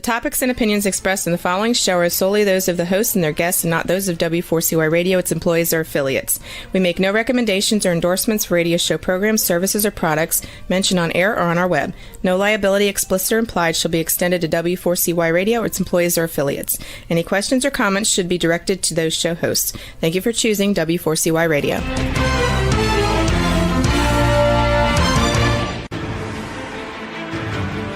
topics and opinions expressed in the following show are solely those of the host and their guests and not those of W4CY Radio, its employees, or affiliates. We make no recommendations or endorsements for radio show programs, services, or products mentioned on air or on our web. No liability, explicit or implied, shall be extended to W4CY Radio or its employees or affiliates. Any questions or comments should be directed to those show hosts. Thank you for choosing W4CY Radio.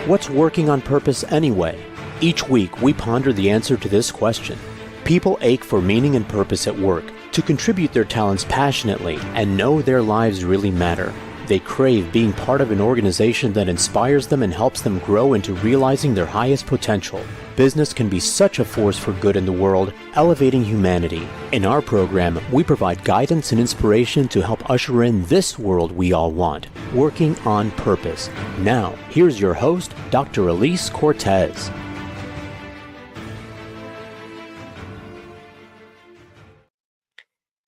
What's working on purpose anyway? Each week, we ponder the answer to this question. People ache for meaning and purpose at work, to contribute their talents passionately and know their lives really matter. They crave being part of an organization that inspires them and helps them grow into realizing their highest potential. Business can be such a force for good in the world, elevating humanity. In our program, we provide guidance and inspiration to help usher in this world we all want, working on purpose. Now, here's your host, Dr. Alise Cortez.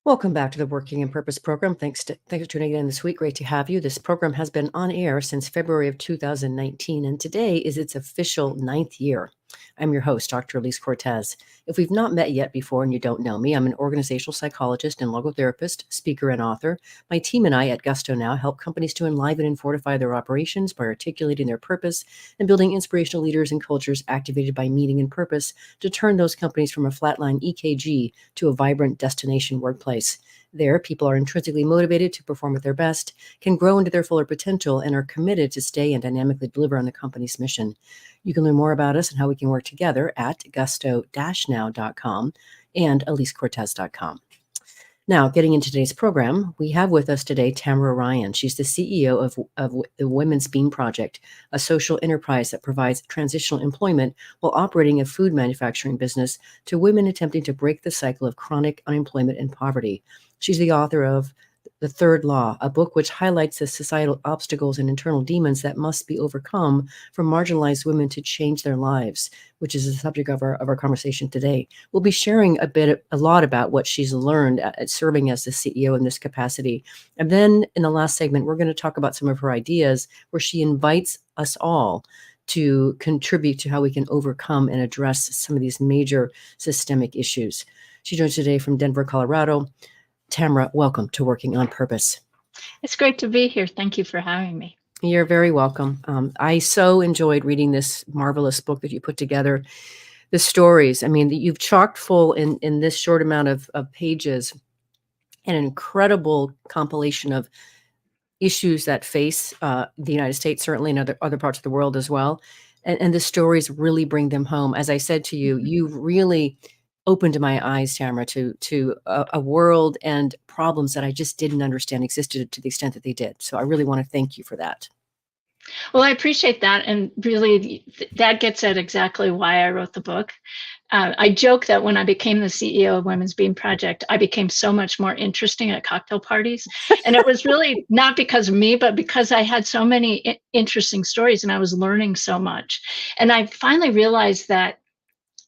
Welcome back to the Working in Purpose program. Thanks for tuning in this week. Great to have you. This program has been on air since February of 2019, and today is its official 9th year. I'm your host, Dr. Alise Cortez. If we've not met yet before and you don't know me, I'm an organizational psychologist and logotherapist, speaker, and author. My team and I at Gusto Now help companies to enliven and fortify their operations by articulating their purpose and building inspirational leaders and cultures activated by meaning and purpose to turn those companies from a flatline EKG to a vibrant destination workplace. There, people are intrinsically motivated to perform at their best, can grow into their fuller potential, and are committed to stay and dynamically deliver on the company's mission. You can learn more about us and how we can work together at gusto-now.com and alisecortez.com. Now, getting into today's program, we have with us today Tamra Ryan. She's the CEO of the Women's Bean Project, a social enterprise that provides transitional employment while operating a food manufacturing business to women attempting to break the cycle of chronic unemployment and poverty. She's the author of The Third Law, a book which highlights the societal obstacles and internal demons that must be overcome for marginalized women to change their lives, which is the subject of our conversation today. We'll be sharing a lot about what she's learned at serving as the CEO in this capacity. And then in the last segment, we're going to talk about some of her ideas where she invites us all to contribute to how we can overcome and address some of these major systemic issues. She joins today from Denver, Colorado. Tamra, welcome to Working on Purpose. It's great to be here. Thank you for having me. You're very welcome. I so enjoyed reading this marvelous book that you put together. The stories, I mean, you've chocked full in this short amount of pages, an incredible compilation of issues that face the United States, certainly, and other parts of the world as well. And the stories really bring them home. As I said to you, you've really opened my eyes, Tamara, to a world and problems that I just didn't understand existed to the extent that they did. So I really want to thank you for that. Well, I appreciate that. And really, that gets at exactly why I wrote the book. I joke that when I became the CEO of Women's Bean Project, I became so much more interesting at cocktail parties. And it was really not because of me, but because I had so many interesting stories and I was learning so much. And I finally realized that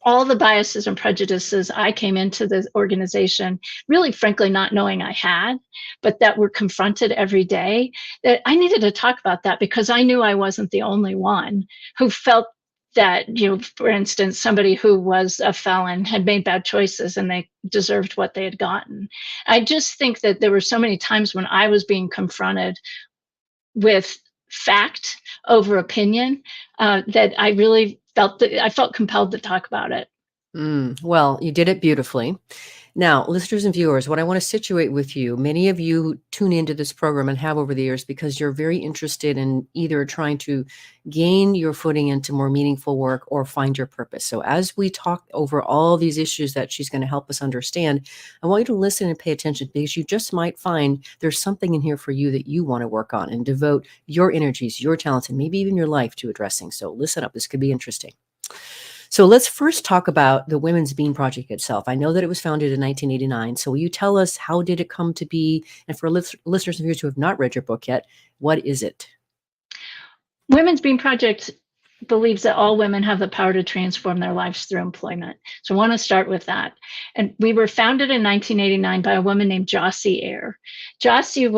all the biases and prejudices I came into the organization, really, frankly, not knowing I had, but that were confronted every day, that I needed to talk about that because I knew I wasn't the only one who felt that, for instance, somebody who was a felon had made bad choices and they deserved what they had gotten. I just think that there were so many times when I was being confronted with fact over opinion that I really I felt compelled to talk about it. Well, you did it beautifully. Now, listeners and viewers, what I want to situate with you, many of you tune into this program and have over the years because you're very interested in either trying to gain your footing into more meaningful work or find your purpose. So as we talk over all these issues that she's going to help us understand, I want you to listen and pay attention because you just might find there's something in here for you that you want to work on and devote your energies, your talents, and maybe even your life to addressing. So listen up. This could be interesting. So let's first talk about the Women's Bean Project itself. I know that it was founded in 1989. So will you tell us how did it come to be? And for listeners and viewers who have not read your book yet, what is it? Women's Bean Project believes that all women have the power to transform their lives through employment. So I want to start with that. And we were founded in 1989 by a woman named Jossie Eyre. Jossie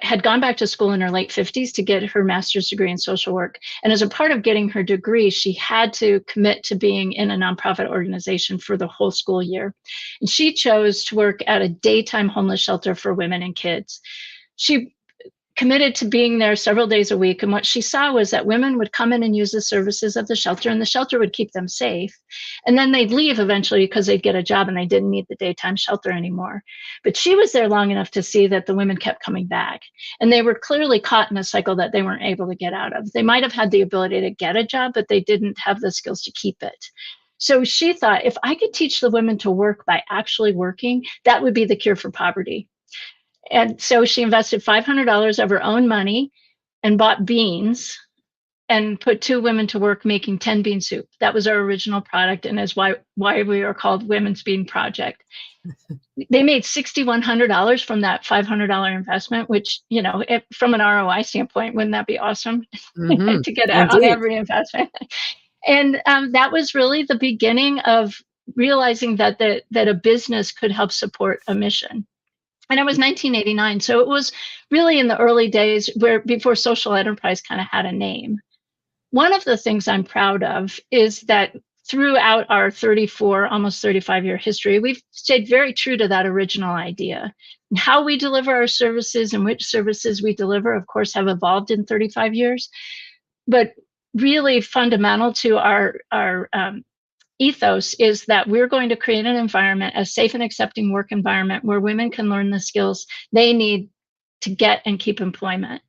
had gone back to school in her late 50s to get her master's degree in social work. And as a part of getting her degree, she had to commit to being in a nonprofit organization for the whole school year. And she chose to work at a daytime homeless shelter for women and kids. She committed to being there several days a week. And what she saw was that women would come in and use the services of the shelter, and the shelter would keep them safe. And then they'd leave eventually because they'd get a job and they didn't need the daytime shelter anymore. But she was there long enough to see that the women kept coming back. And they were clearly caught in a cycle that they weren't able to get out of. They might have had the ability to get a job, but they didn't have the skills to keep it. So she thought, if I could teach the women to work by actually working, that would be the cure for poverty. And so she invested $500 of her own money and bought beans and put 2 women to work making 10 bean soup. That was our original product, and is why we are called Women's Bean Project. They made $6,100 from that $500 investment, which, from an ROI standpoint, wouldn't that be awesome to get out on every investment? And that was really the beginning of realizing that a business could help support a mission. And it was 1989. So it was really in the early days before social enterprise kind of had a name. One of the things I'm proud of is that throughout our 34, almost 35-year history, we've stayed very true to that original idea. And how we deliver our services and which services we deliver, of course, have evolved in 35 years. But really fundamental to our ethos is that we're going to create an environment, a safe and accepting work environment where women can learn the skills they need to get and keep employment.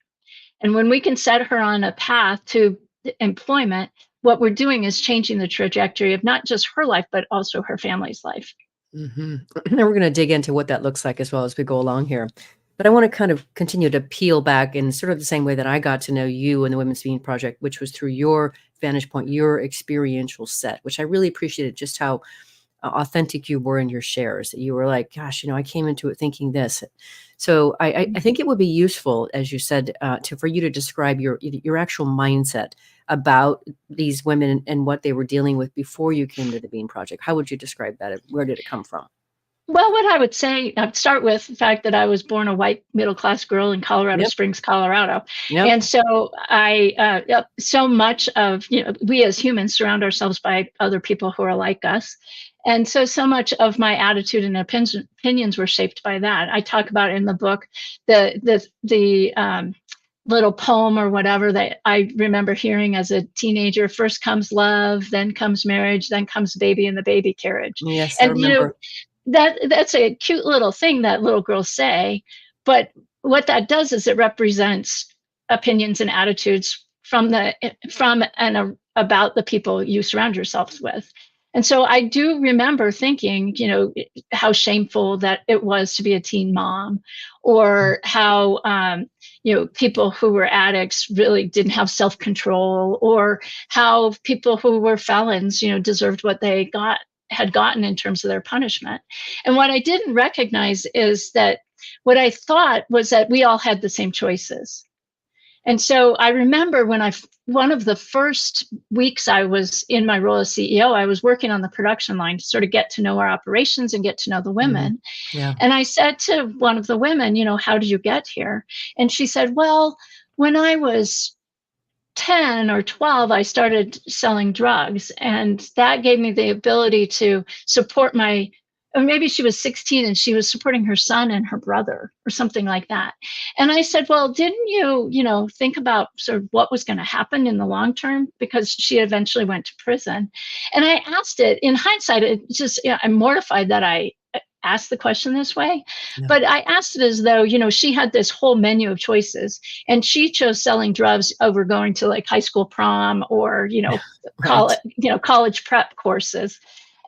And when we can set her on a path to employment, what we're doing is changing the trajectory of not just her life, but also her family's life. Mm-hmm. And we're going to dig into what that looks like as well as we go along here. But I want to kind of continue to peel back in sort of the same way that I got to know you and the Women's Bean Project, which was through your vantage point, your experiential set, which I really appreciated just how authentic you were in your shares. That you were like, gosh, I came into it thinking this. So I think it would be useful, as you said, for you to describe your actual mindset about these women and what they were dealing with before you came to the Bean Project. How would you describe that? Where did it come from? Well, what I would say, I'd start with the fact that I was born a white middle-class girl in Colorado Springs, Colorado. And so so much of, we as humans surround ourselves by other people who are like us. And so much of my attitude and opinions were shaped by that. I talk about in the book the little poem or whatever that I remember hearing as a teenager. First comes love, then comes marriage, then comes baby in the baby carriage. Yes, and I remember. That's a cute little thing that little girls say, but what that does is it represents opinions and attitudes from and about the people you surround yourselves with. And so I do remember thinking, how shameful that it was to be a teen mom, or how people who were addicts really didn't have self-control, or how people who were felons, deserved what they had gotten in terms of their punishment. And what I didn't recognize is that what I thought was that we all had the same choices. And so I remember one of the first weeks I was in my role as CEO, I was working on the production line to sort of get to know our operations and get to know the women. Mm-hmm. Yeah. And I said to one of the women, how did you get here? And she said, well, when I was 10 or 12, I started selling drugs, and that gave me the ability to support or maybe she was 16 and she was supporting her son and her brother or something like that. And I said, well, didn't you, think about sort of what was going to happen in the long term? Because she eventually went to prison. And I asked it in hindsight, I'm mortified that I asked the question this way, but I asked it as though, she had this whole menu of choices, and she chose selling drugs over going to like high school prom or, college prep courses.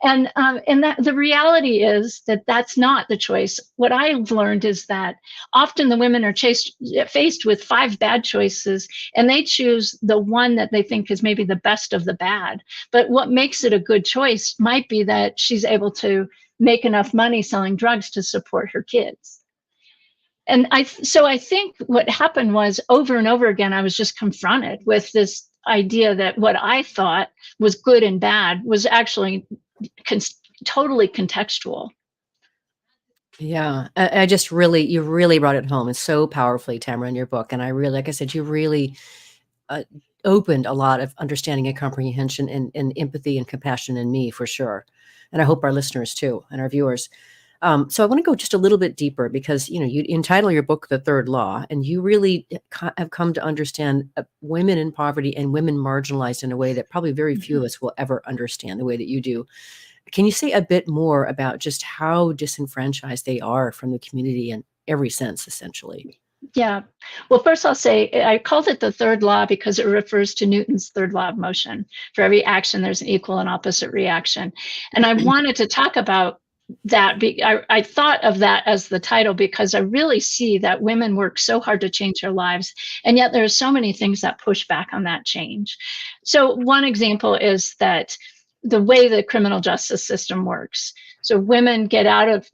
And that the reality is that that's not the choice. What I've learned is that often the women are faced with 5 bad choices, and they choose the one that they think is maybe the best of the bad. But what makes it a good choice might be that she's able to make enough money selling drugs to support her kids. And I think what happened was over and over again, I was just confronted with this idea that what I thought was good and bad was actually totally contextual. Yeah, I just really, you really brought it home and so powerfully, Tamara, in your book. And I really, like I said, you really opened a lot of understanding and comprehension and empathy and compassion in me, for sure. And I hope our listeners too, and our viewers. So I want to go just a little bit deeper because, you know, you entitle your book The Third Law, and you really have come to understand women in poverty and women marginalized in a way that probably very few of us will ever understand the way that you do. Can you say a bit more about just how disenfranchised they are from the community in every sense, essentially? Yeah. Well, first I'll say I called it the third law because it refers to Newton's third law of motion. For every action, there's an equal and opposite reaction. And I wanted to talk about that. I thought of that as the title because I really see that women work so hard to change their lives. And yet there are so many things that push back on that change. So one example is that the way the criminal justice system works. So women get out of,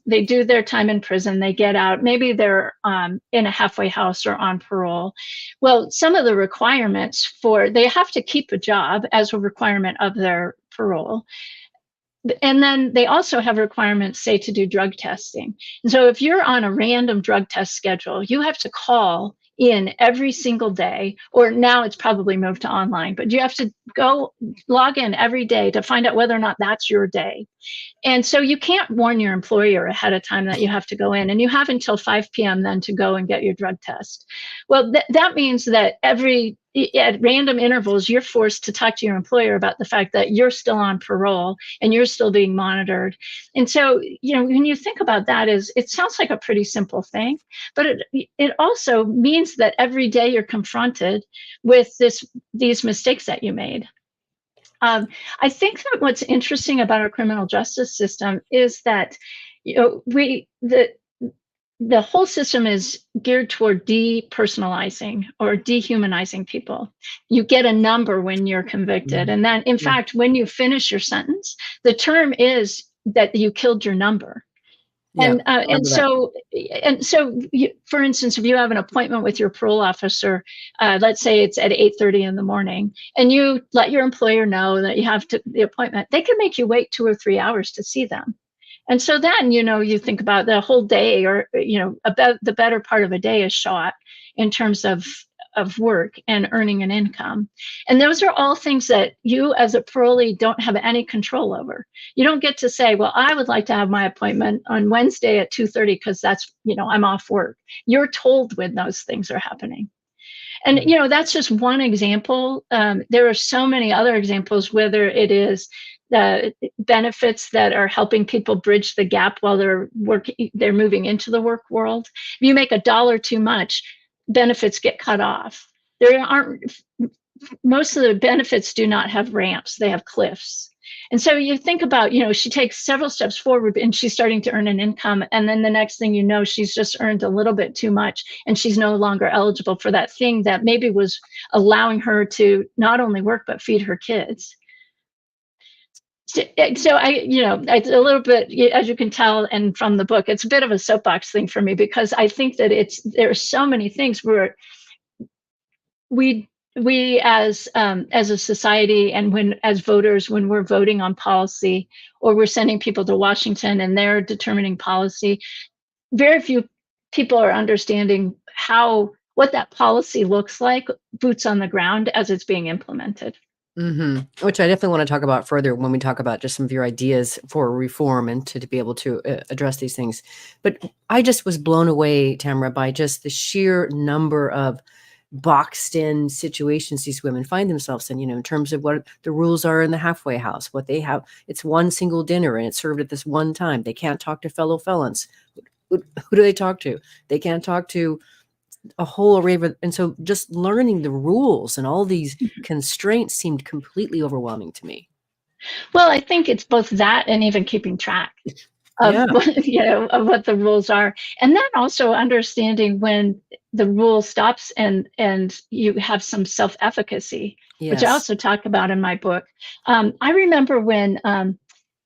they do their time in prison, they get out, maybe they're in a halfway house or on parole. Well, some of the requirements they have to keep a job as a requirement of their parole. And then they also have requirements, say, to do drug testing. And so if you're on a random drug test schedule, you have to call in every single day, or now it's probably moved to online, but you have to go log in every day to find out whether or not that's your day. And so you can't warn your employer ahead of time that you have to go in, and you have until 5 p.m. then to go and get your drug test. Well, that means that at random intervals, you're forced to talk to your employer about the fact that you're still on parole and you're still being monitored. And so, you know, when you think about that, it sounds like a pretty simple thing, but it also means that every day you're confronted with these mistakes that you made. I think that what's interesting about our criminal justice system is that, you know, the whole system is geared toward depersonalizing or dehumanizing people. You get a number when you're convicted, and then, in fact, when you finish your sentence, the term is that you killed your number. And so for instance, if you have an appointment with your parole officer, let's say it's at 8:30 in the morning, and you let your employer know that you have the appointment, they can make you wait 2 or 3 hours to see them. And so then, you know, you think about the whole day, or, you know, about the better part of a day is shot in terms of work and earning an income. And those are all things that you as a parolee don't have any control over. You don't get to say, well, I would like to have my appointment on Wednesday at 2:30 because that's, you know, I'm off work. You're told when those things are happening. And, you know, that's just one example. There are so many other examples, whether it is the benefits that are helping people bridge the gap while they're moving into the work world. If you make $1 too much, benefits get cut off. Most of the benefits do not have ramps, they have cliffs. And so you think about, you know, she takes several steps forward and she's starting to earn an income. And then the next thing you know, she's just earned a little bit too much and she's no longer eligible for that thing that maybe was allowing her to not only work, but feed her kids. So it's a little bit, as you can tell, and from the book, it's a bit of a soapbox thing for me, because I think that there are so many things where we as a society, and as voters, when we're voting on policy, or we're sending people to Washington and they're determining policy, very few people are understanding what that policy looks like, boots on the ground, as it's being implemented. Mm-hmm. Which I definitely want to talk about further when we talk about just some of your ideas for reform and to be able to address these things. But I just was blown away, Tamara, by just the sheer number of boxed in situations these women find themselves in, you know, in terms of what the rules are in the halfway house, what they have. It's one single dinner and it's served at this one time. They can't talk to fellow felons. Who do they talk to? They can't talk to a whole array of, and so just learning the rules and all these constraints seemed completely overwhelming to me. Well, I think it's both that and even keeping track of, of what the rules are. And then also understanding when the rule stops and you have some self-efficacy, which I also talk about in my book. I remember when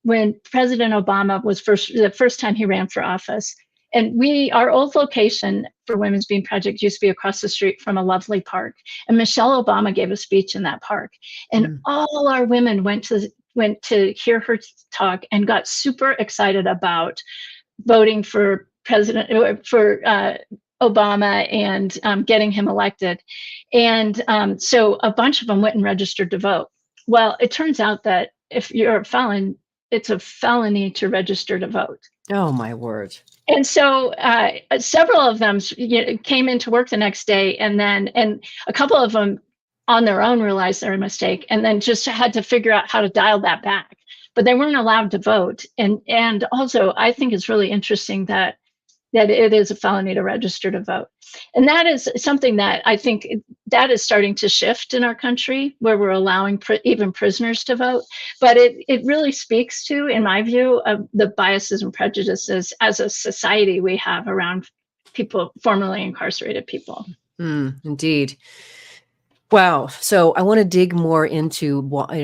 President Obama was the first time he ran for office, And our old location for Women's Bean Project used to be across the street from a lovely park. And Michelle Obama gave a speech in that park. And all our women went to hear her talk and got super excited about voting for Obama and getting him elected. And so a bunch of them went and registered to vote. Well, it turns out that if you're a felon, it's a felony to register to vote. Oh, my word. And so several of them came into work the next day, and a couple of them on their own realized their mistake and then just had to figure out how to dial that back. But they weren't allowed to vote. And also, I think it's really interesting that it is a felony to register to vote. And that is something that I think that is starting to shift in our country, where we're allowing even prisoners to vote. But it really speaks to, in my view, of the biases and prejudices as a society we have around people, formerly incarcerated people. Indeed. Wow. So I want to dig more into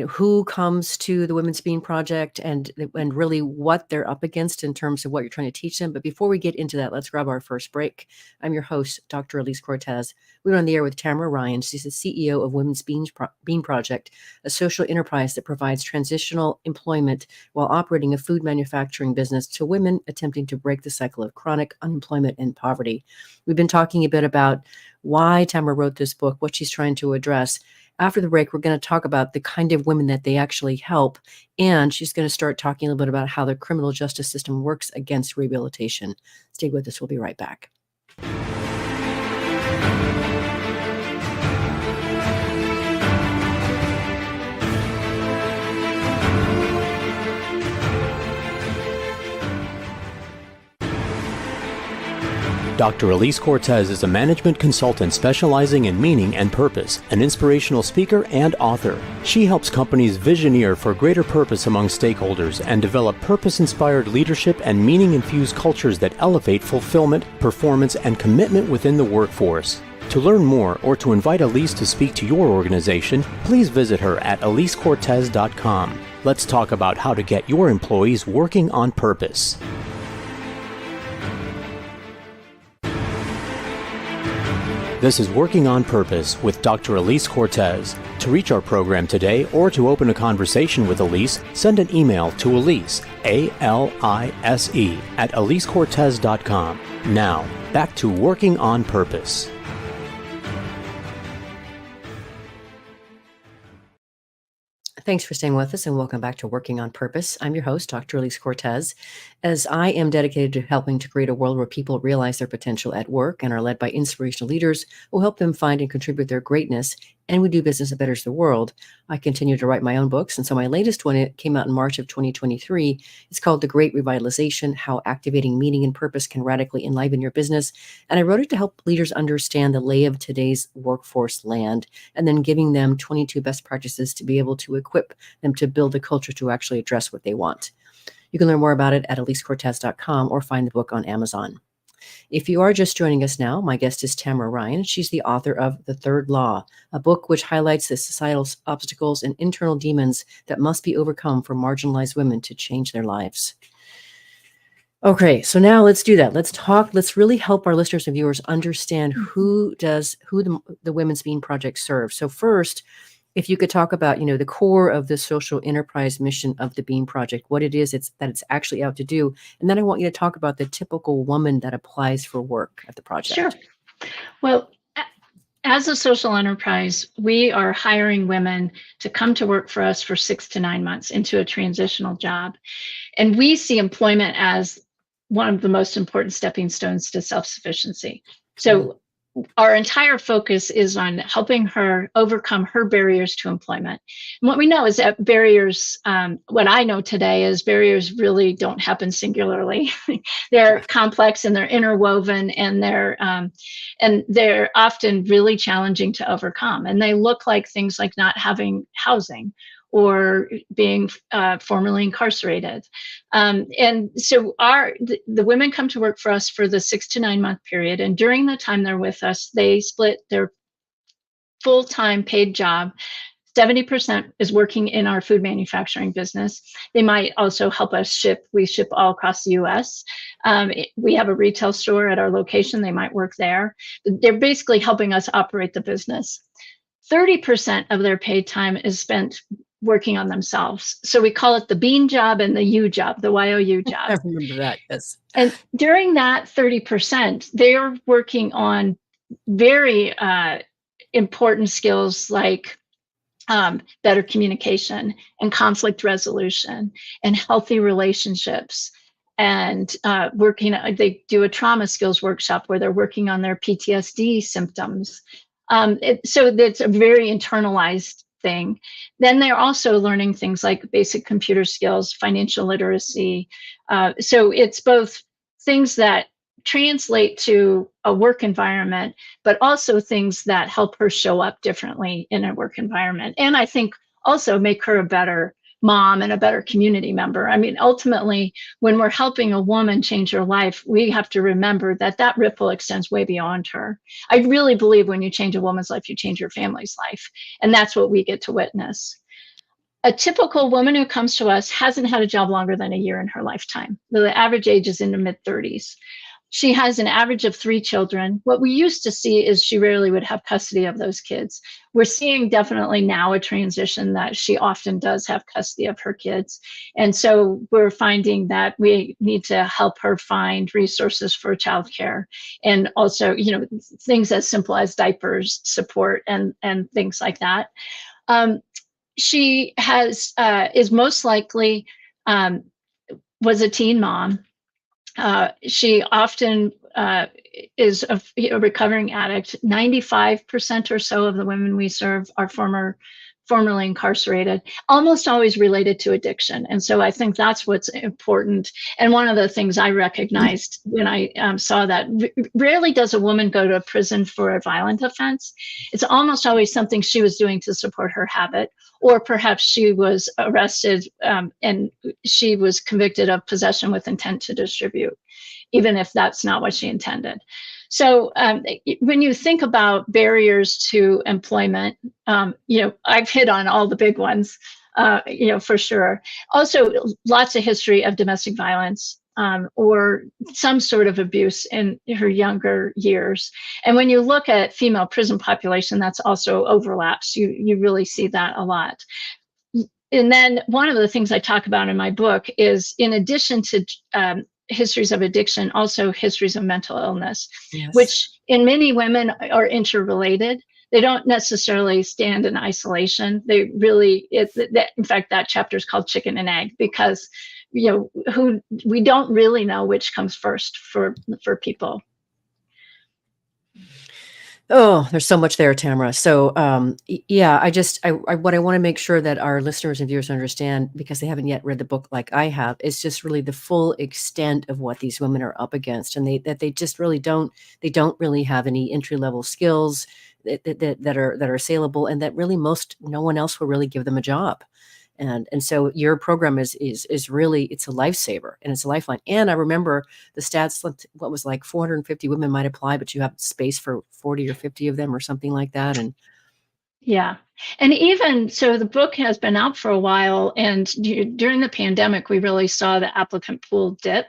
who comes to the Women's Bean Project and really what they're up against in terms of what you're trying to teach them. But before we get into that, let's grab our first break. I'm your host, Dr. Alise Cortez. We're on the air with Tamra Ryan. She's the CEO of Women's Bean Project, a social enterprise that provides transitional employment while operating a food manufacturing business to women attempting to break the cycle of chronic unemployment and poverty. We've been talking a bit about why Tamara wrote this book, what she's trying to address. After the break, we're going to talk about the kind of women that they actually help, and she's going to start talking a little bit about how the criminal justice system works against rehabilitation. Stay with us. We'll be right back. Dr. Alise Cortez is a management consultant specializing in meaning and purpose, an inspirational speaker and author. She helps companies visioneer for greater purpose among stakeholders and develop purpose-inspired leadership and meaning-infused cultures that elevate fulfillment, performance, and commitment within the workforce. To learn more or to invite Alise to speak to your organization, please visit her at alisecortez.com. Let's talk about how to get your employees working on purpose. This is Working on Purpose with Dr. Alise Cortez. To reach our program today or to open a conversation with Alise, send an email to Alise, A-L-I-S-E, at alisecortez.com. Now, back to Working on Purpose. Thanks for staying with us and welcome back to Working on Purpose. I'm your host, Dr. Alise Cortez. As I am dedicated to helping to create a world where people realize their potential at work and are led by inspirational leaders who help them find and contribute their greatness, and we do business that betters the world, I continue to write my own books. And so my latest one, it came out in March of 2023. It's called The Great Revitalization, How Activating Meaning and Purpose Can Radically Enliven Your Business. And I wrote it to help leaders understand the lay of today's workforce land, and then giving them 22 best practices to be able to equip them to build a culture to actually address what they want. You can learn more about it at alisecortez.com or find the book on Amazon. If you are just joining us now, my guest is Tamra Ryan. She's the author of The Third Law, a book which highlights the societal obstacles and internal demons that must be overcome for marginalized women to change their lives. Okay, so now let's do that. Let's really help our listeners and viewers understand who the Women's Bean Project serves. So first, if you could talk about, the core of the social enterprise mission of the Bean Project, what it is it's actually out to do. And then I want you to talk about the typical woman that applies for work at the project. Sure. Well, as a social enterprise, we are hiring women to come to work for us for 6 to 9 months into a transitional job. And we see employment as one of the most important stepping stones to self-sufficiency. So our entire focus is on helping her overcome her barriers to employment. And what we know is that barriers, what I know today is barriers really don't happen singularly. They're complex and they're interwoven, and they're often really challenging to overcome. And they look like things like not having housing or being formerly incarcerated. And so the women come to work for us for the 6 to 9 month period. And during the time they're with us, they split their full-time paid job 70% is working in our food manufacturing business. They might also help us ship. We ship all across the US. We have a retail store at our location. They might work there. They're basically helping us operate the business. 30% of their paid time is spent working on themselves. So we call it the bean job and the U job, the YOU job. I remember that, yes. And during that 30%, they're working on very important skills like better communication and conflict resolution and healthy relationships. And they do a trauma skills workshop where they're working on their PTSD symptoms. So it's a very internalized thing. Then they're also learning things like basic computer skills, financial literacy. So it's both things that translate to a work environment, but also things that help her show up differently in a work environment. And I think also make her a better mom and a better community member. I mean, ultimately, when we're helping a woman change her life, we have to remember that that ripple extends way beyond her. I really believe when you change a woman's life, you change your family's life. And that's what we get to witness. A typical woman who comes to us hasn't had a job longer than a year in her lifetime. The average age is in the mid-30s. She has an average of 3 children. What we used to see is she rarely would have custody of those kids. We're seeing definitely now a transition that she often does have custody of her kids. And so we're finding that we need to help her find resources for childcare and also, things as simple as diapers, support, and things like that. She is most likely was a teen mom. She often is a recovering addict. 95% or so of the women we serve are formerly incarcerated, almost always related to addiction. And so I think that's what's important. And one of the things I recognized when I saw that, rarely does a woman go to prison for a violent offense. It's almost always something she was doing to support her habit, or perhaps she was arrested and she was convicted of possession with intent to distribute, even if that's not what she intended. So when you think about barriers to employment, I've hit on all the big ones, for sure. Also, lots of history of domestic violence or some sort of abuse in her younger years. And when you look at female prison population, that's also overlaps. You really see that a lot. And then one of the things I talk about in my book is, in addition to histories of addiction, also histories of mental illness, yes, which in many women are interrelated. They don't necessarily stand in isolation. They really, in fact, that chapter is called Chicken and Egg, because we don't really know which comes first for people. Oh, there's so much there, Tamara. So, what I want to make sure that our listeners and viewers understand, because they haven't yet read the book like I have, is just really the full extent of what these women are up against, and they just really don't really have any entry-level skills that are saleable, and that really no one else will really give them a job. And so your program is really, it's a lifesaver and it's a lifeline. And I remember the stats, what was like 450 women might apply, but you have space for 40 or 50 of them or something like that. And yeah. And even so, the book has been out for a while, and during the pandemic, we really saw the applicant pool dip.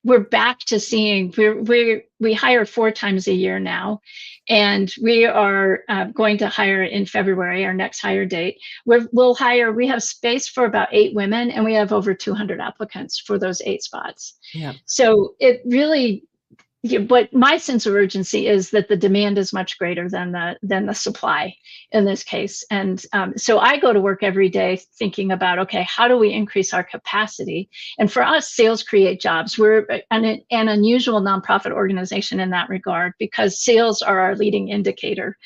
We're back to seeing, we hire 4 times a year now, and we are going to hire in February, our next hire date. We have space for about 8 women, and we have over 200 applicants for those 8 spots. Yeah. So it really, but my sense of urgency is that the demand is much greater than the supply in this case. And so I go to work every day thinking about, okay, how do we increase our capacity? And for us, sales create jobs. We're an unusual nonprofit organization in that regard, because sales are our leading indicator.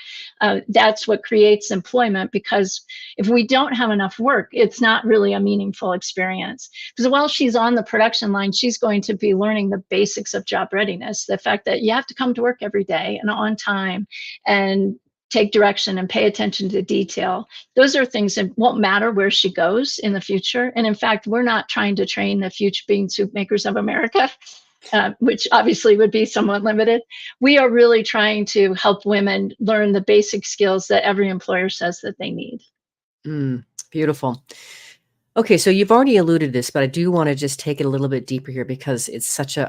That's what creates employment, because if we don't have enough work, it's not really a meaningful experience. Because while she's on the production line, she's going to be learning the basics of job readiness. The fact that you have to come to work every day and on time and take direction and pay attention to detail. Those are things that won't matter where she goes in the future. And in fact, we're not trying to train the future bean soup makers of America, which obviously would be somewhat limited. We are really trying to help women learn the basic skills that every employer says that they need. Beautiful. Okay, so you've already alluded to this, but I do want to just take it a little bit deeper here because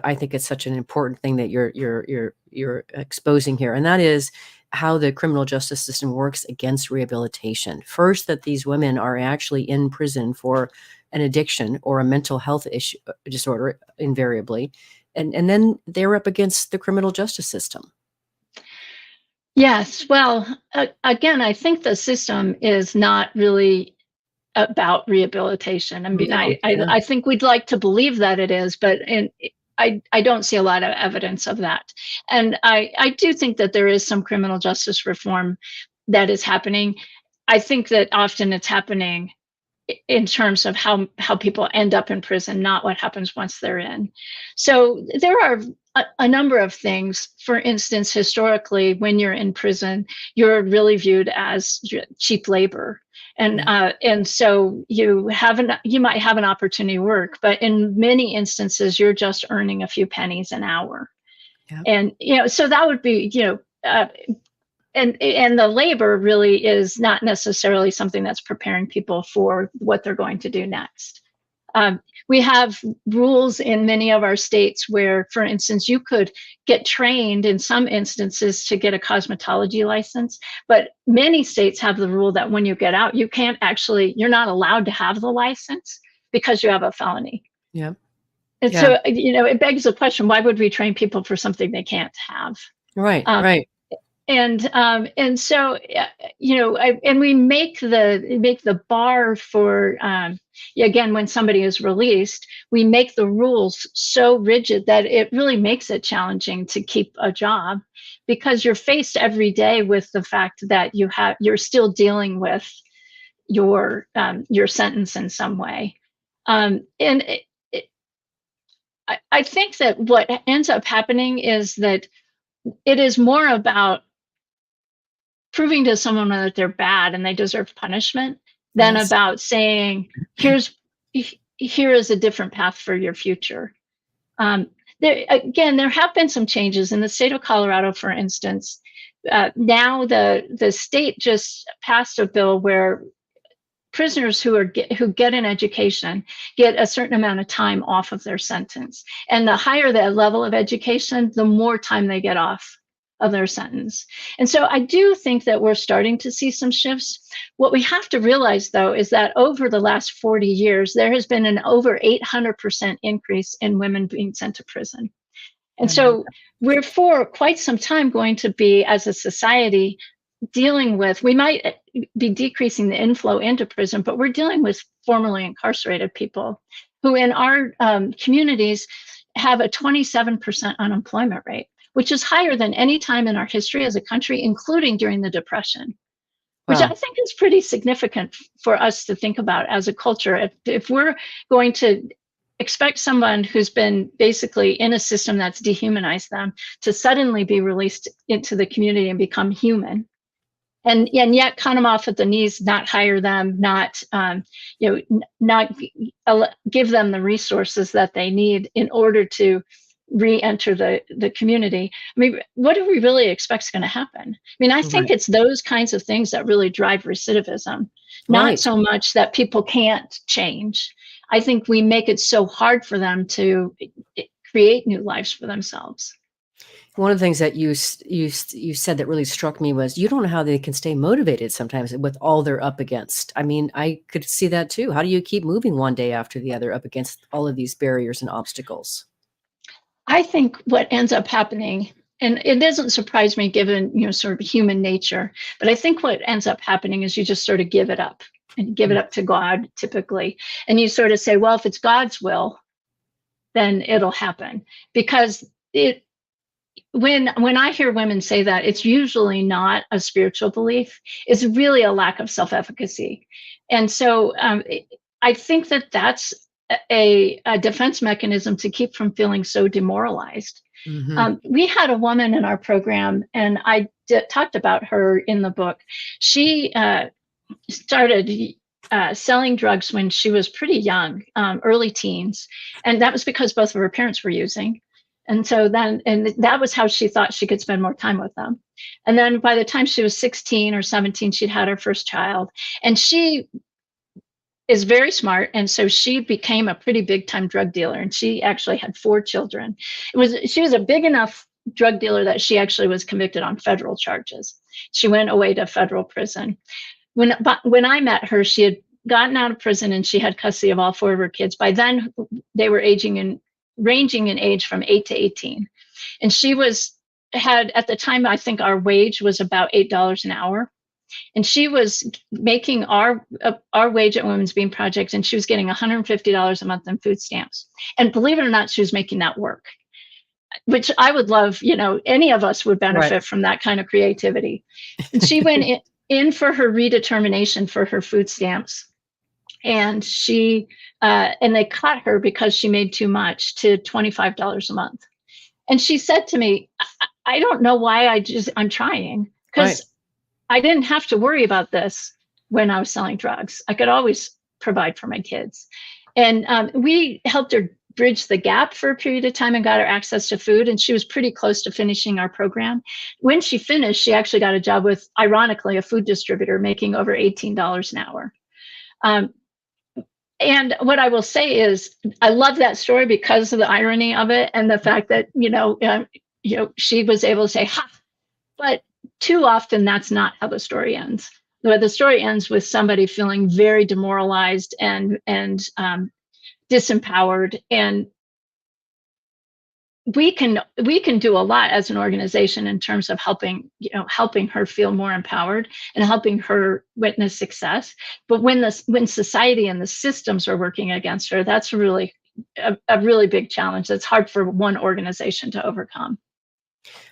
I think it's such an important thing that you're exposing here, and that is how the criminal justice system works against rehabilitation. First, that these women are actually in prison for an addiction or a mental health disorder, invariably, and then they're up against the criminal justice system. Yes. Well, again, I think the system is not really about rehabilitation. I mean, I think we'd like to believe that it is, but I don't see a lot of evidence of that. And I do think that there is some criminal justice reform that is happening. I think that often it's happening in terms of how people end up in prison, not what happens once they're in. So there are a number of things. For instance, historically, when you're in prison, you're really viewed as cheap labor. And so you might have an opportunity to work, but in many instances, you're just earning a few pennies an hour. Yeah. And, so that would be, and the labor really is not necessarily something that's preparing people for what they're going to do next. We have rules in many of our states where, for instance, you could get trained in some instances to get a cosmetology license, but many states have the rule that when you get out, you're not allowed to have the license because you have a felony. Yeah. And so, it begs the question, why would we train people for something they can't have? Right, right. And so and we make the bar for again, when somebody is released, we make the rules so rigid that it really makes it challenging to keep a job, because you're faced every day with the fact that you're still dealing with your sentence in some way. And I think that what ends up happening is that it is more about proving to someone that they're bad and they deserve punishment than about saying, here is a different path for your future. There have been some changes in the state of Colorado, for instance. Now the state just passed a bill where prisoners who get an education get a certain amount of time off of their sentence. And the higher the level of education, the more time they get off of their sentence. And so I do think that we're starting to see some shifts. What we have to realize, though, is that over the last 40 years, there has been an over 800% increase in women being sent to prison. And so we're for quite some time going to be, as a society, dealing with, we might be decreasing the inflow into prison, but we're dealing with formerly incarcerated people who in our communities have a 27% unemployment rate, which is higher than any time in our history as a country, including during the Depression, which I think is pretty significant for us to think about as a culture. If we're going to expect someone who's been basically in a system that's dehumanized them to suddenly be released into the community and become human, and yet cut them off at the knees, not hire them, not give them the resources that they need in order to re-enter the community. I mean, what do we really expect is going to happen? I mean, I think it's those kinds of things that really drive recidivism, not so much that people can't change. I think we make it so hard for them to create new lives for themselves. One of the things that you said that really struck me was, you don't know how they can stay motivated sometimes with all they're up against. I mean, I could see that too. How do you keep moving one day after the other up against all of these barriers and obstacles? I think what ends up happening, and it doesn't surprise me given, sort of human nature, but I think what ends up happening is you just sort of give it up and give it up to God typically. And you sort of say, well, if it's God's will, then it'll happen. Because when I hear women say that, it's usually not a spiritual belief. It's really a lack of self-efficacy. And so I think that that's a defense mechanism to keep from feeling so demoralized. We had a woman in our program, and I talked about her in the book. She started selling drugs when she was pretty young, early teens. And that was because both of her parents were using. And so then, and that was how she thought she could spend more time with them. And then by the time she was 16 or 17, she'd had her first child. And she is very smart. And so she became a pretty big time drug dealer. And she actually had 4 children. She was a big enough drug dealer that she actually was convicted on federal charges. She went away to federal prison. When I met her, she had gotten out of prison and she had custody of all 4 of her kids. By then, they were ranging in age from 8 to 18. And she had at the time, I think our wage was about $8 an hour. And she was making our wage at Women's Beam Project, and she was getting $150 a month in food stamps. And believe it or not, she was making that work, which I would love, any of us would benefit from that kind of creativity. And she went in for her redetermination for her food stamps. And and they cut her because she made too much to $25 a month. And she said to me, I don't know why I'm trying, because I didn't have to worry about this when I was selling drugs. I could always provide for my kids. And we helped her bridge the gap for a period of time and got her access to food. And she was pretty close to finishing our program. When she finished, she actually got a job with, ironically, a food distributor making over $18 an hour. And what I will say is, I love that story because of the irony of it and the fact that, she was able to say, ha, but too often that's not how the story ends. The story ends with somebody feeling very demoralized and disempowered. And we can do a lot as an organization in terms of helping her feel more empowered and helping her witness success. But when society and the systems are working against her, that's really a really big challenge. That's hard for one organization to overcome.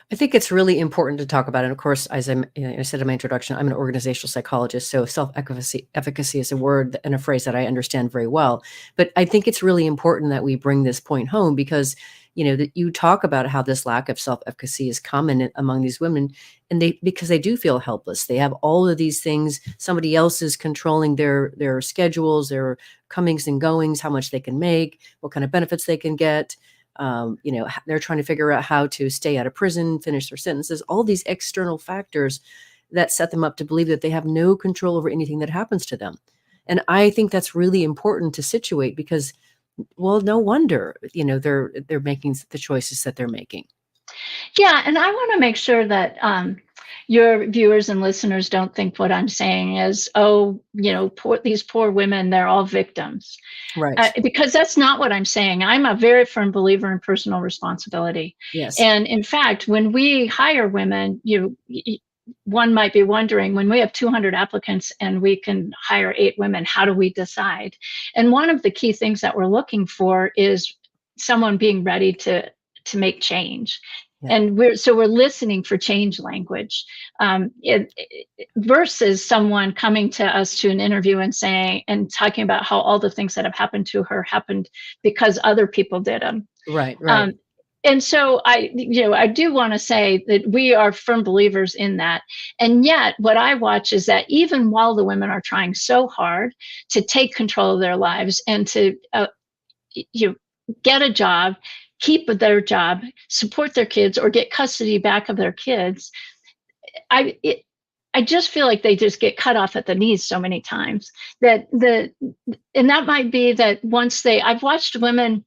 I think it's really important to talk about it. And of course, as I said in my introduction, I'm an organizational psychologist. So self-efficacy is a word and a phrase that I understand very well. But I think it's really important that we bring this point home because, that you talk about how this lack of self-efficacy is common among these women, and because they do feel helpless. They have all of these things. Somebody else is controlling their schedules, their comings and goings, how much they can make, what kind of benefits they can get. They're trying to figure out how to stay out of prison, finish their sentences, all these external factors that set them up to believe that they have no control over anything that happens to them. And I think that's really important to situate because, well, no wonder, they're making the choices that they're making. Yeah. And I want to make sure that your viewers and listeners don't think what I'm saying is, these poor women, they're all victims. Right. Because that's not what I'm saying. I'm a very firm believer in personal responsibility. Yes. And in fact, when we hire women, one might be wondering, when we have 200 applicants and we can hire 8 women, how do we decide? And one of the key things that we're looking for is someone being ready to make change. Yeah. And we're listening for change language, versus someone coming to us to an interview and talking about how all the things that have happened to her happened because other people did them. Right. And so I do want to say that we are firm believers in that. And yet what I watch is that even while the women are trying so hard to take control of their lives and to get a job, keep their job, support their kids, or get custody back of their kids, I just feel like they just get cut off at the knees so many times and that might be that I've watched women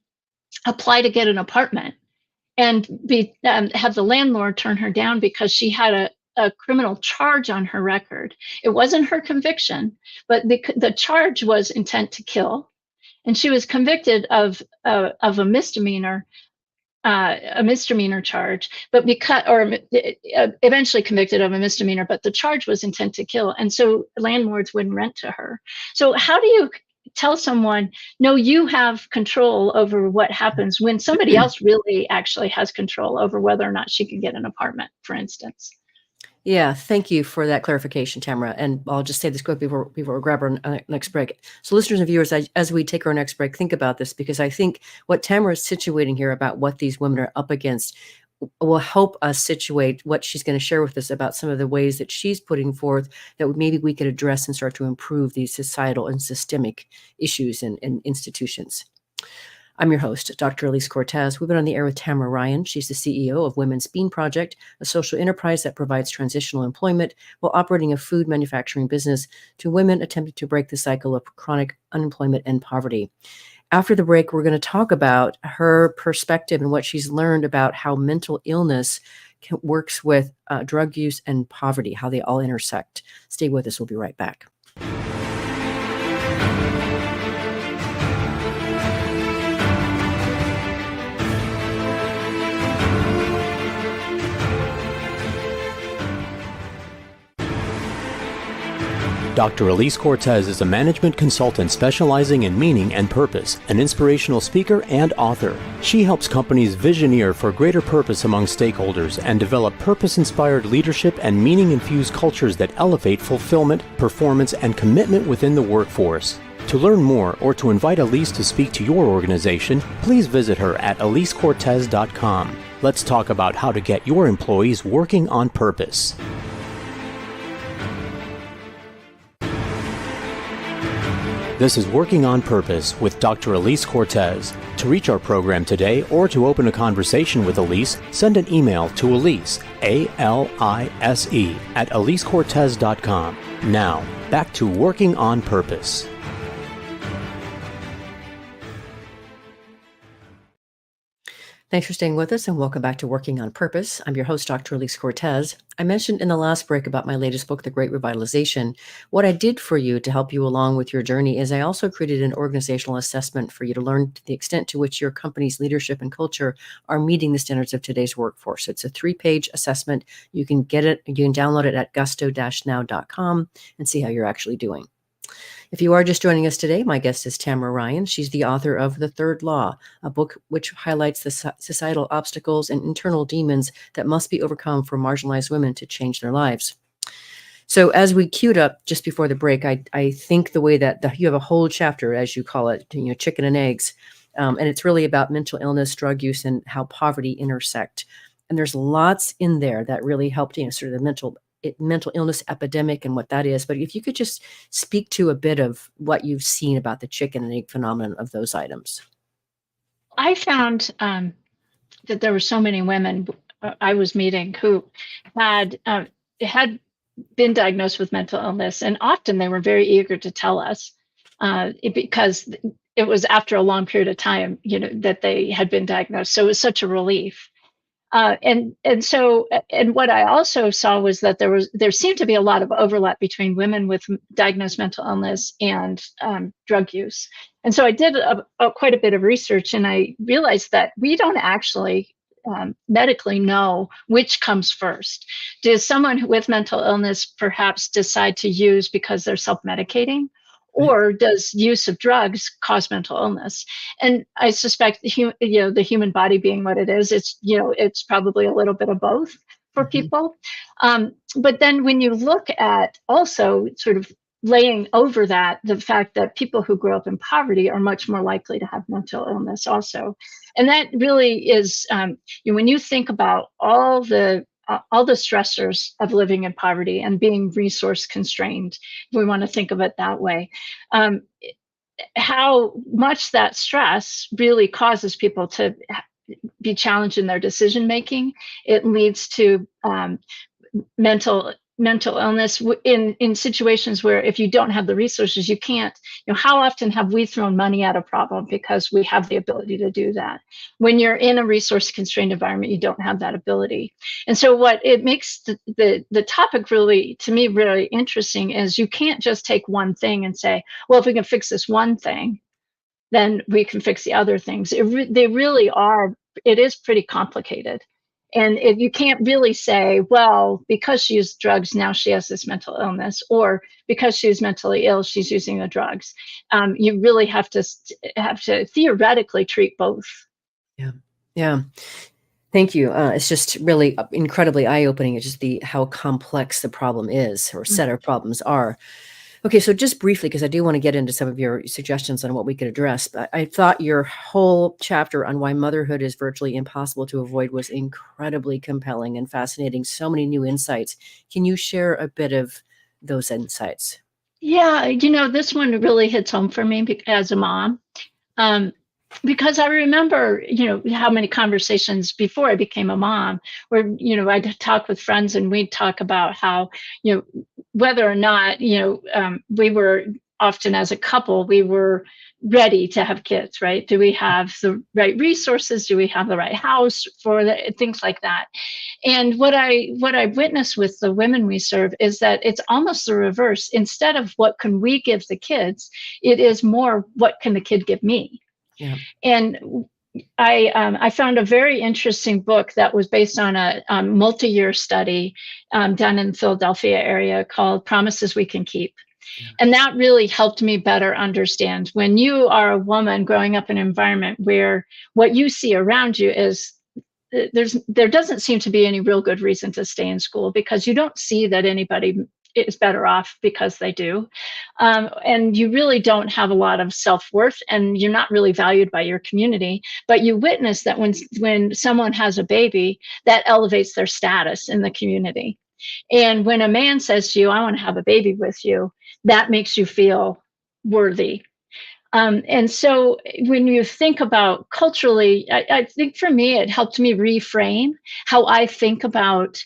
apply to get an apartment and have the landlord turn her down because she had a criminal charge on her record. It wasn't her conviction, but the charge was intent to kill. And she was convicted of a misdemeanor charge, but eventually convicted of a misdemeanor, but the charge was intent to kill. And so landlords wouldn't rent to her. So how do you tell someone, no, you have control over what happens when somebody else really actually has control over whether or not she can get an apartment, for instance? Yeah, thank you for that clarification, Tamara. And I'll just say this quick before we grab our next break. So listeners and viewers, as we take our next break, think about this, because I think what Tamara is situating here about what these women are up against will help us situate what she's going to share with us about some of the ways that she's putting forth that maybe we could address and start to improve these societal and systemic issues in institutions. I'm your host, Dr. Alise Cortez. We've been on the air with Tamra Ryan. She's the CEO of Women's Bean Project, a social enterprise that provides transitional employment while operating a food manufacturing business to women attempting to break the cycle of chronic unemployment and poverty. After the break, we're going to talk about her perspective and what she's learned about how mental illness works with drug use and poverty, how they all intersect. Stay with us. We'll be right back. Dr. Alise Cortez is a management consultant specializing in meaning and purpose, an inspirational speaker and author. She helps companies visioneer for greater purpose among stakeholders and develop purpose-inspired leadership and meaning-infused cultures that elevate fulfillment, performance, and commitment within the workforce. To learn more or to invite Alise to speak to your organization, please visit her at alisecortez.com. Let's talk about how to get your employees working on purpose. This is Working on Purpose with Dr. Alise Cortez. To reach our program today or to open a conversation with Alise, send an email to Alise, A-L-I-S-E, at alisecortez.com. Now, back to Working on Purpose. Thanks for staying with us and welcome back to Working on Purpose. I'm your host, Dr. Alise Cortez. I mentioned in the last break about my latest book, The Great Revitalization. What I did for you to help you along with your journey is I also created an organizational assessment for you to learn the extent to which your company's leadership and culture are meeting the standards of today's workforce. It's a 3-page assessment. You can get it, you can download it at gusto-now.com and see how you're actually doing. If you are just joining us today, my guest is Tamra Ryan. She's the author of The Third Law, a book which highlights the societal obstacles and internal demons that must be overcome for marginalized women to change their lives. So as we queued up just before the break, I think the way that you have a whole chapter, as you call it, chicken and eggs, and it's really about mental illness, drug use, and how poverty intersect. And there's lots in there that really helped, sort of the mental illness epidemic and what that is. But if you could just speak to a bit of what you've seen about the chicken and egg phenomenon of those items. I found that there were so many women I was meeting who had been diagnosed with mental illness, and often they were very eager to tell us because it was after a long period of time, that they had been diagnosed. So it was such a relief. And what I also saw was that there seemed to be a lot of overlap between women with diagnosed mental illness and drug use. And so I did quite a bit of research, and I realized that we don't actually medically know which comes first. Does someone with mental illness perhaps decide to use because they're self-medicating? Or does use of drugs cause mental illness? And I suspect the human body being what it is, it's probably a little bit of both for people. But then when you look at also sort of laying over that, the fact that people who grow up in poverty are much more likely to have mental illness also. And that really is, when you think about all the stressors of living in poverty and being resource constrained, if we want to think of it that way, how much that stress really causes people to be challenged in their decision making. It leads to mental illness in situations where if you don't have the resources, you can't. How often have we thrown money at a problem because we have the ability to do that? When you're in a resource constrained environment, you don't have that ability. And so what it makes the topic really, to me, really interesting is you can't just take one thing and say, well, if we can fix this one thing, then we can fix the other things. They really are. It is pretty complicated. And you can't really say, well, because she used drugs, now she has this mental illness, or because she's mentally ill, she's using the drugs. You really have to theoretically treat both. Yeah. Thank you. It's just really incredibly eye-opening. It's just how complex the problem is, or set of problems are. Okay, so just briefly, because I do want to get into some of your suggestions on what we could address, but I thought your whole chapter on why motherhood is virtually impossible to avoid was incredibly compelling and fascinating. So many new insights. Can you share a bit of those insights? Yeah, this one really hits home for me as a mom. because I remember, how many conversations before I became a mom where, I'd talk with friends and we'd talk about how, whether or not, we were often as a couple, we were ready to have kids, right? Do we have the right resources? Do we have the right house for things like that? And what I witnessed with the women we serve is that it's almost the reverse. Instead of what can we give the kids, it is more what can the kid give me? Yeah. And I found a very interesting book that was based on a multi-year study done in the Philadelphia area called Promises We Can Keep. Yeah. And that really helped me better understand when you are a woman growing up in an environment where what you see around you is there doesn't seem to be any real good reason to stay in school because you don't see that anybody is better off because they do. And you really don't have a lot of self-worth and you're not really valued by your community, but you witness that when someone has a baby, that elevates their status in the community. And when a man says to you, I want to have a baby with you, that makes you feel worthy. And so when you think about culturally, I think for me, it helped me reframe how I think about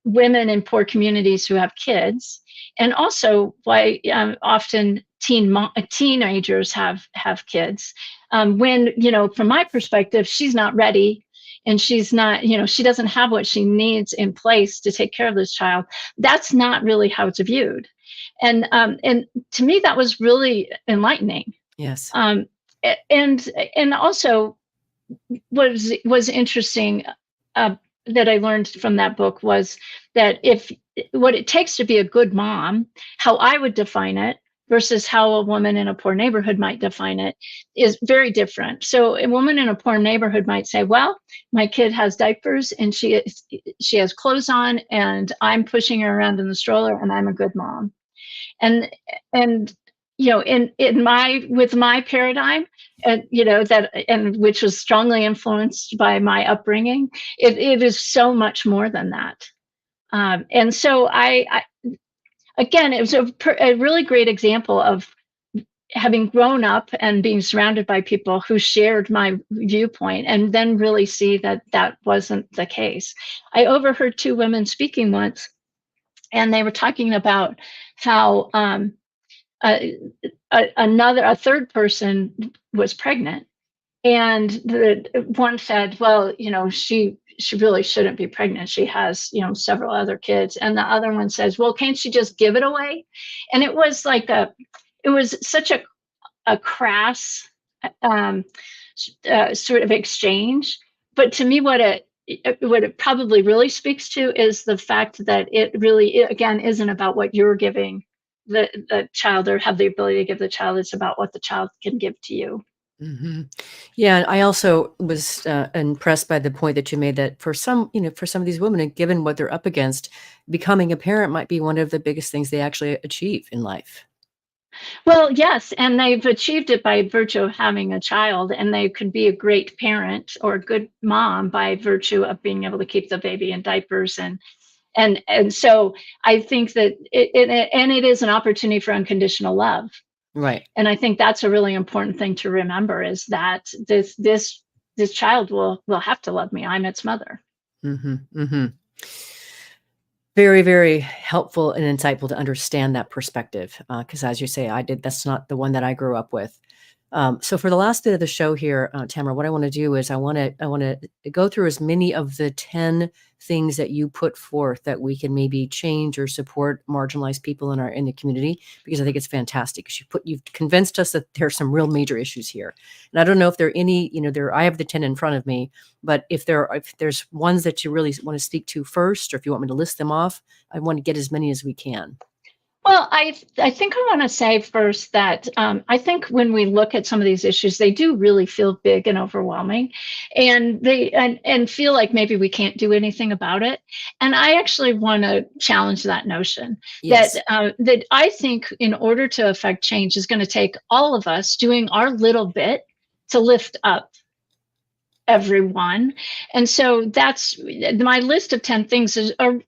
women in poor communities who have kids, and also why often teenagers have kids. When, from my perspective, she's not ready and she's not, she doesn't have what she needs in place to take care of this child. That's not really how it's viewed. And to me, that was really enlightening. Yes. And also was interesting that I learned from that book was that what it takes to be a good mom, how I would define it versus how a woman in a poor neighborhood might define it is very different. So a woman in a poor neighborhood might say, well, my kid has diapers and she has clothes on and I'm pushing her around in the stroller and I'm a good mom. And with my paradigm, and which was strongly influenced by my upbringing, it is so much more than that. And so again, it was a really great example of having grown up and being surrounded by people who shared my viewpoint and then really see that wasn't the case. I overheard two women speaking once, and they were talking about how a third person was pregnant, and the one said, well, she really shouldn't be pregnant. She has, several other kids. And the other one says, well, can't she just give it away? And it was like it was such a crass sort of exchange. But to me, what it probably really speaks to is the fact that it again, isn't about what you're giving the child or have the ability to give the child. It's about what the child can give to you. Mm-hmm. Yeah, and I also was impressed by the point that you made that for some of these women, and given what they're up against, becoming a parent might be one of the biggest things they actually achieve in life. Well, yes, and they've achieved it by virtue of having a child, and they could be a great parent or a good mom by virtue of being able to keep the baby in diapers and so I think that it is an opportunity for unconditional love. Right. And I think that's a really important thing to remember is that this child will have to love me. I'm its mother. Mm-hmm. Mm-hmm. Very, very helpful and insightful to understand that perspective. Because as you say, that's not the one that I grew up with. So for the last bit of the show here, Tamara, what I want to do is I want to go through as many of the 10 things that you put forth that we can maybe change or support marginalized people in the community, because I think it's fantastic. Because you've convinced us that there are some real major issues here, and I don't know if there are any. I have the 10 in front of me, but if there's ones that you really want to speak to first, or if you want me to list them off, I want to get as many as we can. Well, I think I want to say first that I think when we look at some of these issues, they do really feel big and overwhelming, and and feel like maybe we can't do anything about it. And I actually want to challenge that notion. Yes. that I think in order to affect change is going to take all of us doing our little bit to lift up everyone. And so that's my list of 10 things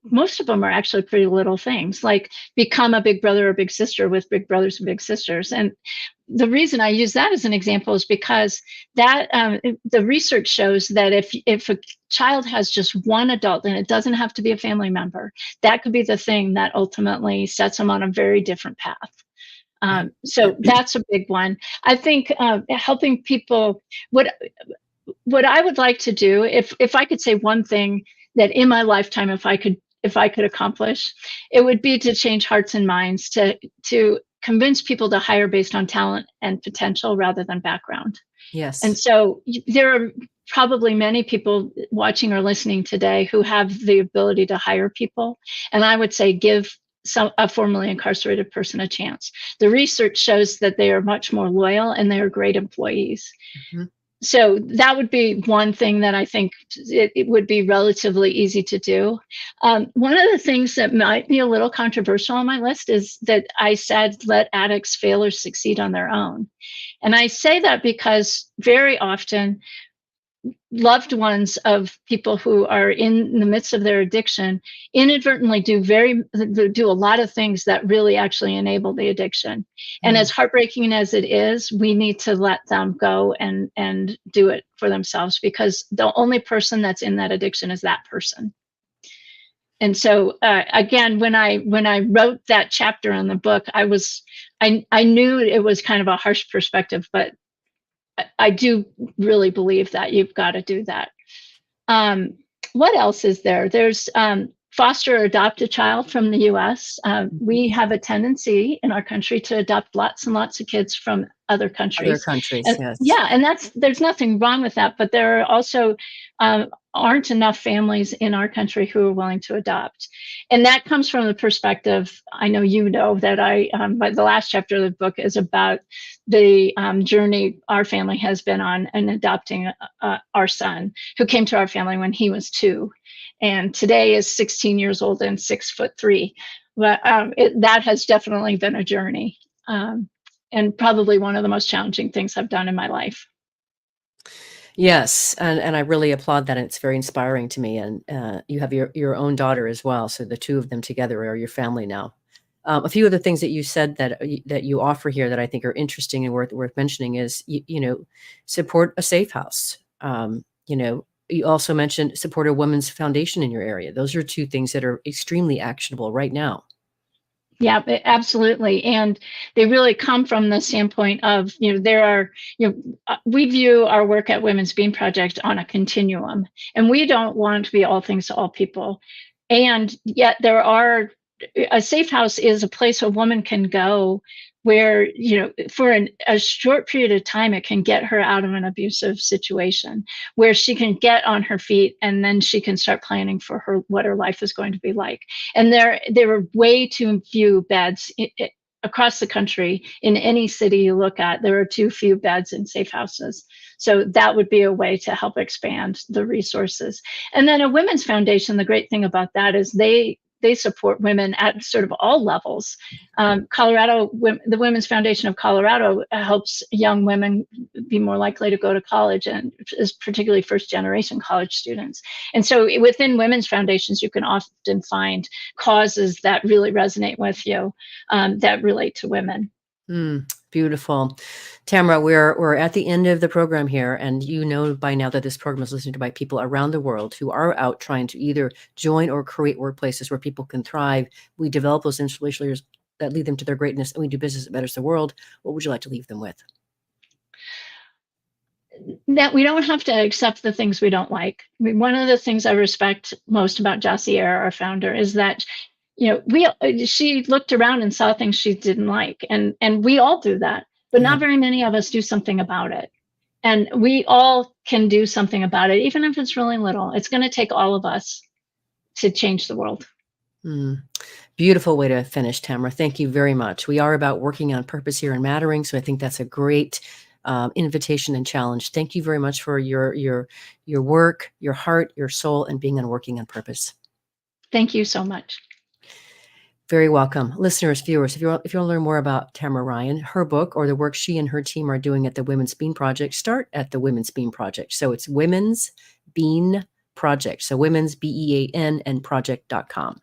most of them are actually pretty little things, like become a big brother or big sister with big brothers and big sisters. And the reason I use that as an example is because that the research shows that if a child has just one adult, and it doesn't have to be a family member, that could be the thing that ultimately sets them on a very different path. So that's a big one. I think helping people. What I would like to do, if I could say one thing that in my lifetime, if I could accomplish, it would be to change hearts and minds, to convince people to hire based on talent and potential rather than background. Yes. And so there are probably many people watching or listening today who have the ability to hire people. And I would say give a formerly incarcerated person a chance. The research shows that they are much more loyal and they are great employees. Mm-hmm. So that would be one thing that I think it would be relatively easy to do. One of the things that might be a little controversial on my list is that I said, let addicts fail or succeed on their own. And I say that because very often loved ones of people who are in the midst of their addiction inadvertently do a lot of things that really actually enable the addiction. And as heartbreaking as it is, we need to let them go and do it for themselves, because the only person that's in that addiction is that person. And so again, when I wrote that chapter in the book, I knew it was kind of a harsh perspective, but I do really believe that you've got to do that. What else is there? There's foster or adopt a child from the US. We have a tendency in our country to adopt lots and lots of kids from other countries. Other countries, yes. Yeah, and there's nothing wrong with that, but there are also aren't enough families in our country who are willing to adopt. And that comes from the perspective, I know you know that but the last chapter of the book is about the journey our family has been on in adopting our son, who came to our family when he was 2. And today is 16 years old and 6'3". But that has definitely been a journey, and probably one of the most challenging things I've done in my life. Yes, and I really applaud that. And it's very inspiring to me. And you have your own daughter as well, so the two of them together are your family now. A few of the things that you said that you offer here that I think are interesting and worth mentioning is support a safe house. You also mentioned support a women's foundation in your area. Those are two things that are extremely actionable right now. Yeah, absolutely. And they really come from the standpoint of, we view our work at Women's Bean Project on a continuum, and we don't want to be all things to all people. And yet a safe house is a place a woman can go where, for a short period of time, it can get her out of an abusive situation, where she can get on her feet and then she can start planning for what her life is going to be like. And there are way too few beds across the country. In any city you look at, there are too few beds in safe houses. So that would be a way to help expand the resources. And then a women's foundation, the great thing about that is they support women at sort of all levels. The Women's Foundation of Colorado helps young women be more likely to go to college, and is particularly first-generation college students. And so within women's foundations, you can often find causes that really resonate with you, that relate to women. Beautiful. Tamara, we're at the end of the program here, and you know by now that this program is listened to by people around the world who are out trying to either join or create workplaces where people can thrive. We develop those influential leaders that lead them to their greatness, and we do business that betters the world. What would you like to leave them with? That we don't have to accept the things we don't like. I mean, one of the things I respect most about Jassier, our founder, is that she looked around and saw things she didn't like, and we all do that, but not very many of us do something about it. And we all can do something about it, even if it's really little. It's going to take all of us to change the world. Beautiful way to finish, Tamara. Thank you very much. We are about working on purpose here and mattering, so I think that's a great invitation and challenge. Thank you very much for your work, your heart, your soul, and being on working on purpose. Thank you so much. Very welcome. Listeners, viewers, if you want to learn more about Tamra Ryan, her book, or the work she and her team are doing at the Women's Bean Project, start at the Women's Bean Project. So it's Women's Bean Project. So Women's, BEAN, and project.com.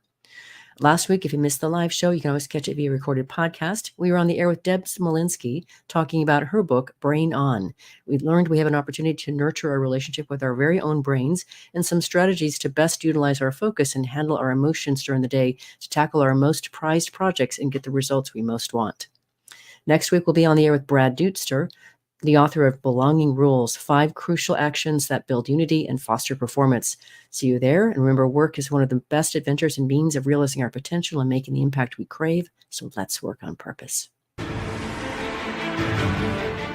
Last week, if you missed the live show, you can always catch it via recorded podcast. We were on the air with Deb Smolinski talking about her book, Brain On. We learned we have an opportunity to nurture our relationship with our very own brains and some strategies to best utilize our focus and handle our emotions during the day to tackle our most prized projects and get the results we most want. Next week, we'll be on the air with Brad Deutster, the author of Belonging Rules, 5 Crucial Actions That Build Unity and Foster Performance. See you there. And remember, work is one of the best adventures and means of realizing our potential and making the impact we crave. So let's work on purpose.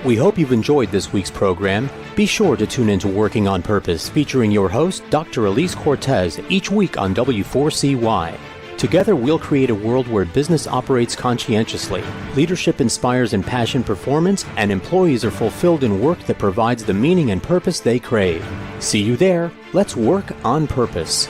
We hope you've enjoyed this week's program. Be sure to tune into Working on Purpose, featuring your host, Dr. Alise Cortez, each week on W4CY. Together, we'll create a world where business operates conscientiously, leadership inspires impassioned performance, and employees are fulfilled in work that provides the meaning and purpose they crave. See you there. Let's work on purpose.